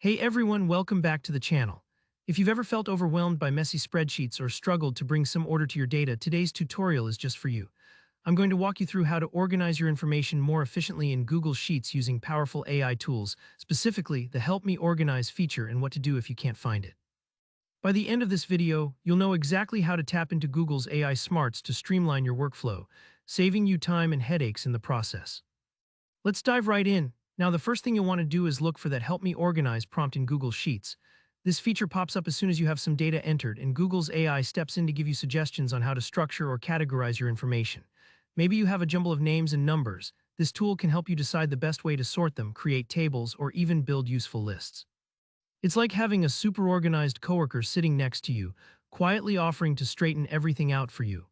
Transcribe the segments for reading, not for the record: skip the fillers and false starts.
Hey everyone, welcome back to the channel. If you've ever felt overwhelmed by messy spreadsheets or struggled to bring some order to your data, today's tutorial is just for you. I'm going to walk you through how to organize your information more efficiently in Google Sheets using powerful AI tools, specifically the Help Me Organize feature and what to do if you can't find it. By the end of this video, you'll know exactly how to tap into Google's AI smarts to streamline your workflow, saving you time and headaches in the process. Let's dive right in. Now, the first thing you'll want to do is look for that Help Me Organize prompt in Google Sheets. This feature pops up as soon as you have some data entered, and Google's AI steps in to give you suggestions on how to structure or categorize your information. Maybe you have a jumble of names and numbers. This tool can help you decide the best way to sort them, create tables, or even build useful lists. It's like having a super organized coworker sitting next to you, quietly offering to straighten everything out for you.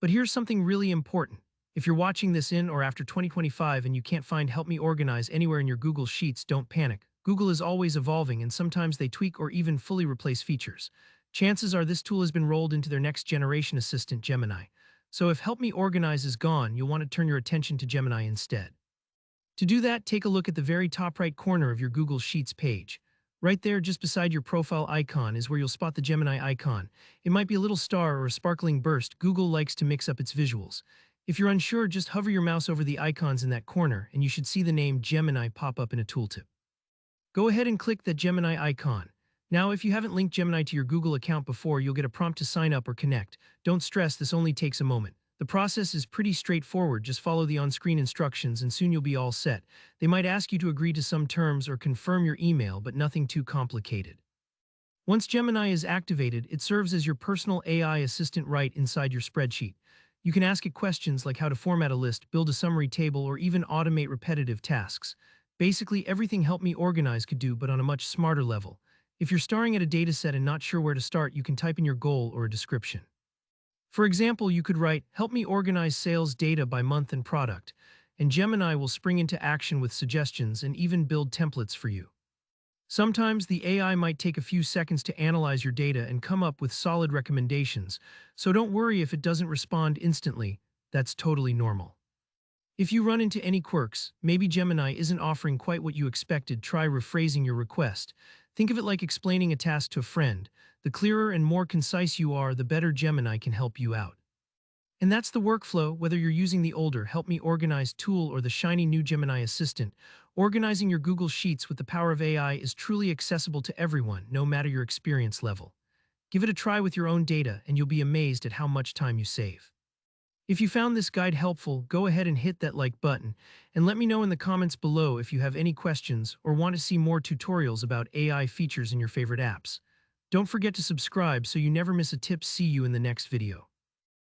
But here's something really important. If you're watching this in or after 2025 and you can't find Help Me Organize anywhere in your Google Sheets, don't panic. Google is always evolving, and sometimes they tweak or even fully replace features. Chances are this tool has been rolled into their next generation assistant, Gemini. So if Help Me Organize is gone, you'll want to turn your attention to Gemini instead. To do that, take a look at the very top right corner of your Google Sheets page. Right there, just beside your profile icon, is where you'll spot the Gemini icon. It might be a little star or a sparkling burst. Google likes to mix up its visuals. If you're unsure, just hover your mouse over the icons in that corner, and you should see the name Gemini pop up in a tooltip. Go ahead and click that Gemini icon. Now, if you haven't linked Gemini to your Google account before, you'll get a prompt to sign up or connect. Don't stress, this only takes a moment. The process is pretty straightforward. Just follow the on-screen instructions and soon you'll be all set. They might ask you to agree to some terms or confirm your email, but nothing too complicated. Once Gemini is activated, it serves as your personal AI assistant right inside your spreadsheet. You can ask it questions like how to format a list, build a summary table, or even automate repetitive tasks. Basically, everything Help Me Organize could do, but on a much smarter level. If you're staring at a dataset and not sure where to start, you can type in your goal or a description. For example, you could write, "Help me organize sales data by month and product," and Gemini will spring into action with suggestions and even build templates for you. Sometimes the AI might take a few seconds to analyze your data and come up with solid recommendations, so don't worry if it doesn't respond instantly. That's totally normal. If you run into any quirks, maybe Gemini isn't offering quite what you expected, try rephrasing your request. Think of it like explaining a task to a friend. The clearer and more concise you are, the better Gemini can help you out. And that's the workflow, whether you're using the older Help Me Organize tool or the shiny new Gemini Assistant. Organizing your Google Sheets with the power of AI is truly accessible to everyone, no matter your experience level. Give it a try with your own data, and you'll be amazed at how much time you save. If you found this guide helpful, go ahead and hit that like button, and let me know in the comments below if you have any questions or want to see more tutorials about AI features in your favorite apps. Don't forget to subscribe so you never miss a tip. See you in the next video.